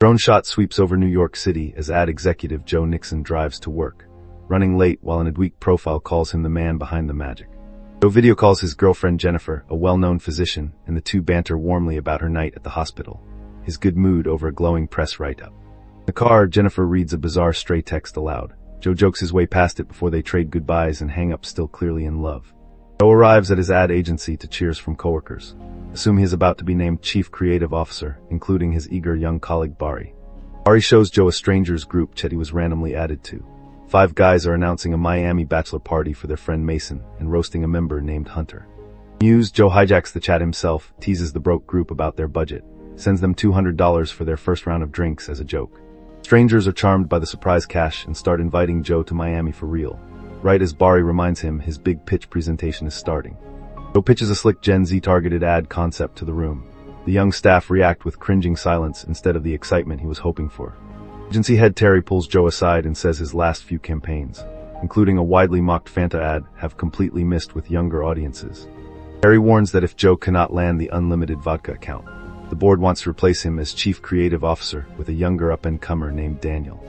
Drone shot sweeps over New York City as ad executive Joe Nixon drives to work, running late while an Adweek profile calls him the man behind the magic. Joe video calls his girlfriend Jennifer, a well-known physician, and the two banter warmly about her night at the hospital, his good mood over a glowing press write-up. In the car, Jennifer reads a bizarre stray text aloud. Joe jokes his way past it before they trade goodbyes and hang up, still clearly in love. Joe arrives at his ad agency to cheers from coworkers. Assume he is about to be named Chief Creative Officer, including his eager young colleague Bari. Bari shows Joe a strangers group chat he was randomly added to. 5 guys are announcing a Miami bachelor party for their friend Mason and roasting a member named Hunter. Amused, Joe hijacks the chat himself, teases the broke group about their budget, sends them $200 for their first round of drinks as a joke. Strangers are charmed by the surprise cash and start inviting Joe to Miami for real, right as Bari reminds him his big pitch presentation is starting. Joe pitches a slick Gen Z targeted ad concept to the room. The young staff react with cringing silence instead of the excitement he was hoping for. Agency head Terry pulls Joe aside and says his last few campaigns, including a widely mocked Fanta ad, have completely missed with younger audiences. Terry warns that if Joe cannot land the unlimited vodka account, the board wants to replace him as Chief Creative Officer with a younger up-and-comer named Daniel.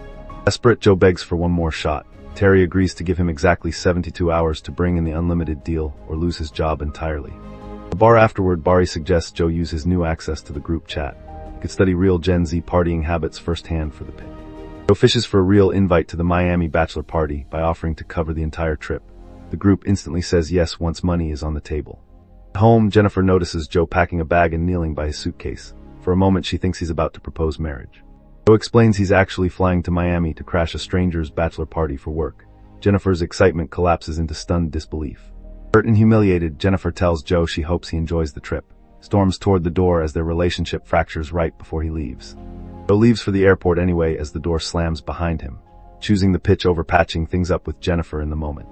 Desperate, Joe begs for one more shot. Terry agrees to give him exactly 72 hours to bring in the unlimited deal or lose his job entirely. At the bar afterward, Bari suggests Joe use his new access to the group chat. He could study real Gen Z partying habits firsthand for the pit. Joe fishes for a real invite to the Miami bachelor party by offering to cover the entire trip. The group instantly says yes once money is on the table. At home, Jennifer notices Joe packing a bag and kneeling by his suitcase. For a moment, she thinks he's about to propose marriage. Joe explains he's actually flying to Miami to crash a stranger's bachelor party for work. Jennifer's excitement collapses into stunned disbelief. Hurt and humiliated, Jennifer tells Joe she hopes he enjoys the trip, storms toward the door as their relationship fractures right before he leaves. Joe leaves for the airport anyway as the door slams behind him, choosing the pitch over patching things up with Jennifer in the moment.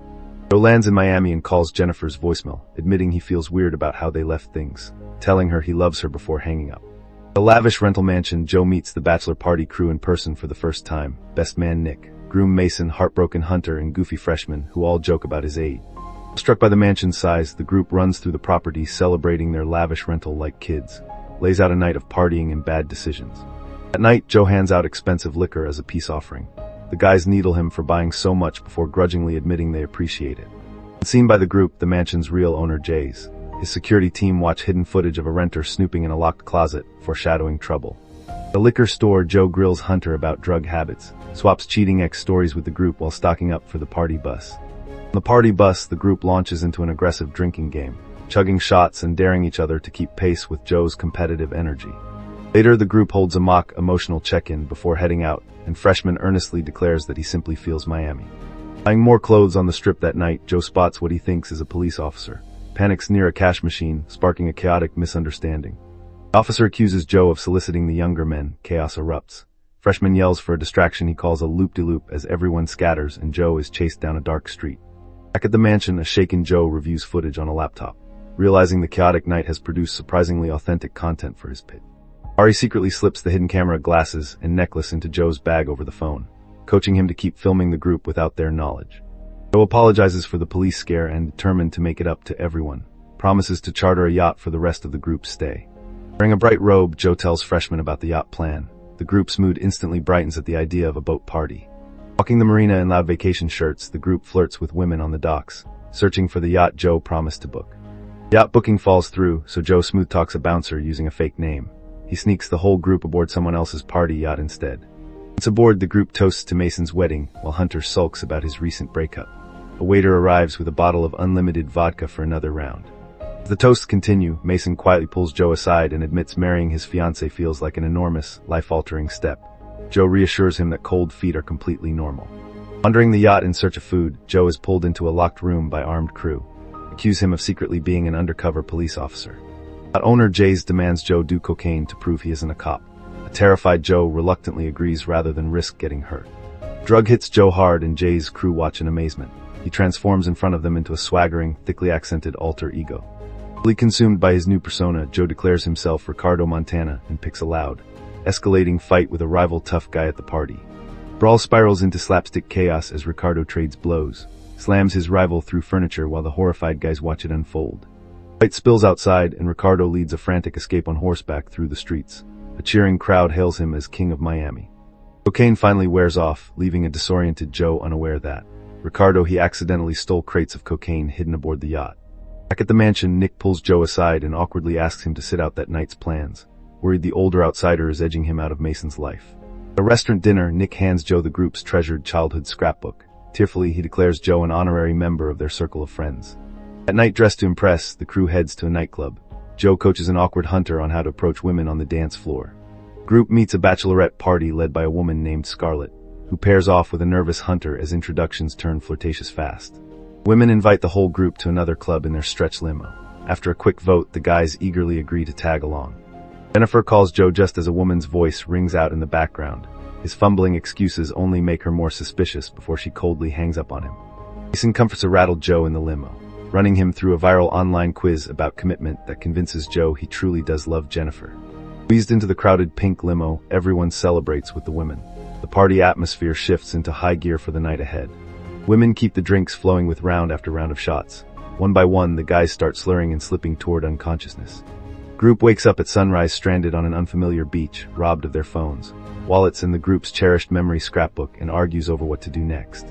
Joe lands in Miami and calls Jennifer's voicemail, admitting he feels weird about how they left things, telling her he loves her before hanging up. At the lavish rental mansion, Joe meets the bachelor party crew in person for the first time: best man Nick, groom Mason, heartbroken Hunter, and goofy freshman, who all joke about his age. Struck by the mansion's size, the group runs through the property celebrating their lavish rental like kids, lays out a night of partying and bad decisions. At night, Joe hands out expensive liquor as a peace offering. The guys needle him for buying so much before grudgingly admitting they appreciate it. Seen by the group, the mansion's real owner Jay's. His security team watch hidden footage of a renter snooping in a locked closet, foreshadowing trouble. At the liquor store, Joe grills Hunter about drug habits, swaps cheating ex stories with the group while stocking up for the party bus. On the party bus, the group launches into an aggressive drinking game, chugging shots and daring each other to keep pace with Joe's competitive energy. Later, the group holds a mock emotional check-in before heading out, and freshman earnestly declares that he simply feels Miami. Buying more clothes on the strip that night, Joe spots what he thinks is a police officer, panics near a cash machine, sparking a chaotic misunderstanding. The officer accuses Joe of soliciting the younger men. Chaos erupts. Freshman yells for a distraction he calls a loop-de-loop as everyone scatters and Joe is chased down a dark street. Back at the mansion, a shaken Joe reviews footage on a laptop, realizing the chaotic night has produced surprisingly authentic content for his pit. Ari secretly slips the hidden camera glasses and necklace into Joe's bag over the phone, coaching him to keep filming the group without their knowledge. Joe apologizes for the police scare and, determined to make it up to everyone, promises to charter a yacht for the rest of the group's stay. Wearing a bright robe, Joe tells freshmen about the yacht plan. The group's mood instantly brightens at the idea of a boat party. Walking the marina in loud vacation shirts, the group flirts with women on the docks, searching for the yacht Joe promised to book. Yacht booking falls through, so Joe smooth talks a bouncer using a fake name. He sneaks the whole group aboard someone else's party yacht instead. Once aboard, the group toasts to Mason's wedding, while Hunter sulks about his recent breakup. A waiter arrives with a bottle of unlimited vodka for another round. As the toasts continue, Mason quietly pulls Joe aside and admits marrying his fiancée feels like an enormous, life-altering step. Joe reassures him that cold feet are completely normal. Wandering the yacht in search of food, Joe is pulled into a locked room by armed crew, accuse him of secretly being an undercover police officer. Yacht owner Jays demands Joe do cocaine to prove he isn't a cop. A terrified Joe reluctantly agrees rather than risk getting hurt. Drug hits Joe hard and Jay's crew watch in amazement. He transforms in front of them into a swaggering, thickly accented alter ego. Fully consumed by his new persona, Joe declares himself Ricardo Montana and picks a loud, escalating fight with a rival tough guy at the party. Brawl spirals into slapstick chaos as Ricardo trades blows, slams his rival through furniture while the horrified guys watch it unfold. Fight spills outside and Ricardo leads a frantic escape on horseback through the streets, A cheering crowd hails him as King of Miami. Cocaine finally wears off, leaving a disoriented Joe unaware that he accidentally stole crates of cocaine hidden aboard the yacht. Back at the mansion, Nick pulls Joe aside and awkwardly asks him to sit out that night's plans, worried the older outsider is edging him out of Mason's life. At a restaurant dinner, Nick hands Joe the group's treasured childhood scrapbook. Tearfully, he declares Joe an honorary member of their circle of friends. At night, dressed to impress, the crew heads to a nightclub. Joe coaches an awkward Hunter on how to approach women on the dance floor. The group meets a bachelorette party led by a woman named Scarlett, who pairs off with a nervous Hunter as introductions turn flirtatious fast. Women invite the whole group to another club in their stretch limo. After a quick vote, the guys eagerly agree to tag along. Jennifer calls Joe just as a woman's voice rings out in the background. His fumbling excuses only make her more suspicious before she coldly hangs up on him. Mason comforts a rattled Joe in the limo, running him through a viral online quiz about commitment that convinces Joe he truly does love Jennifer. Squeezed into the crowded pink limo, everyone celebrates with the women. The party atmosphere shifts into high gear for the night ahead. Women keep the drinks flowing with round after round of shots. One by one, the guys start slurring and slipping toward unconsciousness. Group wakes up at sunrise stranded on an unfamiliar beach, robbed of their phones, wallets and the group's cherished memory scrapbook, and argues over what to do next.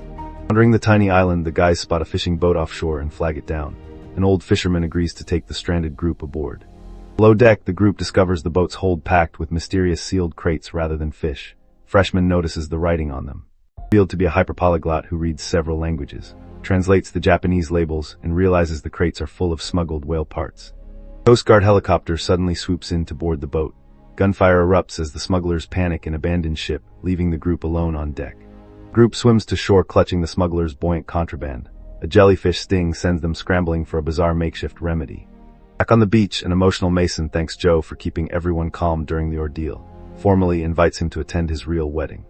Wandering the tiny island, the guys spot a fishing boat offshore and flag it down. An old fisherman agrees to take the stranded group aboard. Below deck, the group discovers the boat's hold packed with mysterious sealed crates rather than fish. Freshman notices the writing on them. Revealed to be a hyperpolyglot who reads several languages, translates the Japanese labels, and realizes the crates are full of smuggled whale parts. Coast Guard helicopter suddenly swoops in to board the boat. Gunfire erupts as the smugglers panic and abandon ship, leaving the group alone on deck. The group swims to shore clutching the smugglers' buoyant contraband. A jellyfish sting sends them scrambling for a bizarre makeshift remedy. Back on the beach, an emotional Mason thanks Joe for keeping everyone calm during the ordeal, formally invites him to attend his real wedding.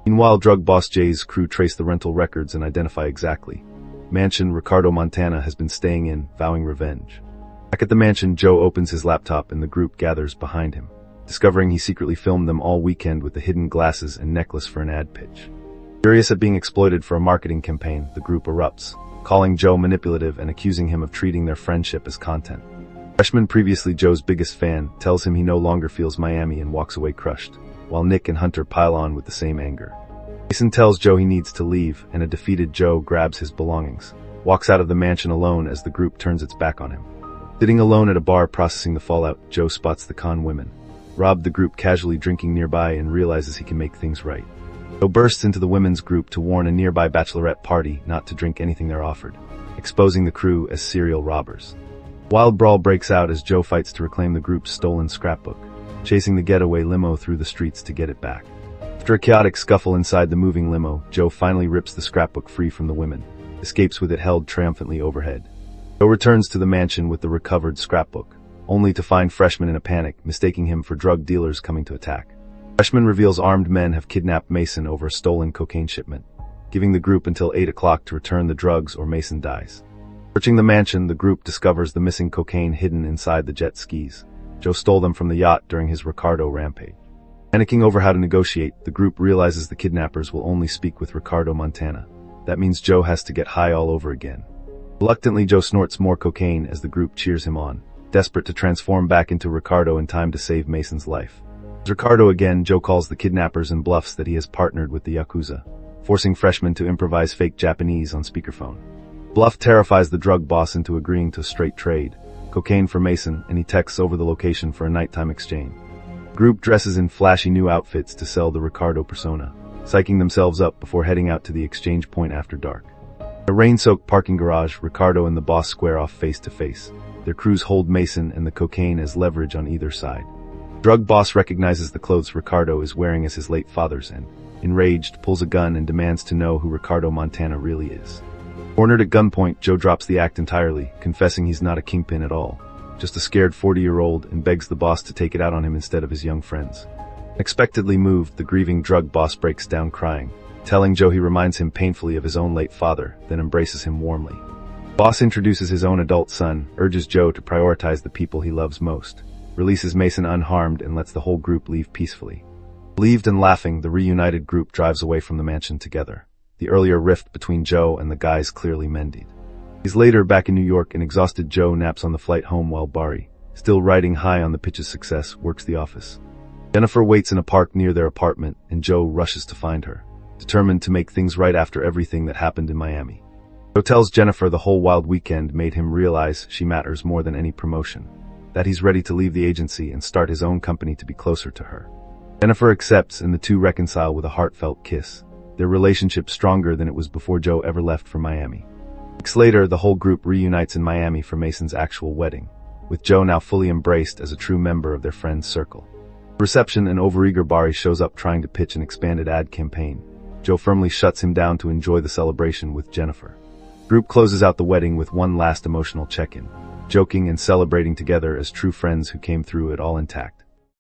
Meanwhile, drug boss Jay's crew trace the rental records and identify exactly mansion Ricardo Montana has been staying in, vowing revenge. Back at the mansion, Joe opens his laptop and the group gathers behind him, discovering he secretly filmed them all weekend with the hidden glasses and necklace for an ad pitch. Furious at being exploited for a marketing campaign, the group erupts, calling Joe manipulative and accusing him of treating their friendship as content. Freshman, previously Joe's biggest fan, tells him he no longer feels Miami and walks away crushed, while Nick and Hunter pile on with the same anger. Mason tells Joe he needs to leave, and a defeated Joe grabs his belongings, walks out of the mansion alone as the group turns its back on him. Sitting alone at a bar processing the fallout, Joe spots the con women. Rob, the group casually drinking nearby, and realizes he can make things right. Joe bursts into the women's group to warn a nearby bachelorette party not to drink anything they're offered, exposing the crew as serial robbers. Wild brawl breaks out as Joe fights to reclaim the group's stolen scrapbook, chasing the getaway limo through the streets to get it back. After a chaotic scuffle inside the moving limo, Joe finally rips the scrapbook free from the women, escapes with it held triumphantly overhead. Joe returns to the mansion with the recovered scrapbook, only to find Freshman in a panic, mistaking him for drug dealers coming to attack. Freshman reveals armed men have kidnapped Mason over a stolen cocaine shipment, giving the group until 8 o'clock to return the drugs or Mason dies. Searching the mansion, the group discovers the missing cocaine hidden inside the jet skis. Joe stole them from the yacht during his Ricardo rampage. Panicking over how to negotiate, the group realizes the kidnappers will only speak with Ricardo Montana. That means Joe has to get high all over again. Reluctantly, Joe snorts more cocaine as the group cheers him on, desperate to transform back into Ricardo in time to save Mason's life. As Ricardo again, Joe calls the kidnappers and bluffs that he has partnered with the Yakuza, forcing Freshman to improvise fake Japanese on speakerphone. Bluff terrifies the drug boss into agreeing to straight trade, cocaine for Mason, and he texts over the location for a nighttime exchange. The group dresses in flashy new outfits to sell the Ricardo persona, psyching themselves up before heading out to the exchange point after dark. In a rain-soaked parking garage, Ricardo and the boss square off face to face. Their crews hold Mason and the cocaine as leverage on either side. Drug boss recognizes the clothes Ricardo is wearing as his late father's and, enraged, pulls a gun and demands to know who Ricardo Montana really is. Cornered at gunpoint, Joe drops the act entirely, confessing he's not a kingpin at all, just a scared 40-year-old, and begs the boss to take it out on him instead of his young friends. Unexpectedly moved, the grieving drug boss breaks down crying, telling Joe he reminds him painfully of his own late father, then embraces him warmly. Boss introduces his own adult son, urges Joe to prioritize the people he loves most, releases Mason unharmed, and lets the whole group leave peacefully. Relieved and laughing, the reunited group drives away from the mansion together. The earlier rift between Joe and the guys clearly mended. Days later, back in New York, an exhausted Joe naps on the flight home while Barry, still riding high on the pitch's success, works the office. Jennifer waits in a park near their apartment, and Joe rushes to find her, determined to make things right after everything that happened in Miami. Joe tells Jennifer the whole wild weekend made him realize she matters more than any promotion, that he's ready to leave the agency and start his own company to be closer to her. Jennifer accepts, and the two reconcile with a heartfelt kiss, their relationship stronger than it was before Joe ever left for Miami. Weeks later, the whole group reunites in Miami for Mason's actual wedding, with Joe now fully embraced as a true member of their friend's circle. At the reception, an overeager Barry shows up trying to pitch an expanded ad campaign. Joe firmly shuts him down to enjoy the celebration with Jennifer. The group closes out the wedding with one last emotional check-in, joking and celebrating together as true friends who came through it all intact.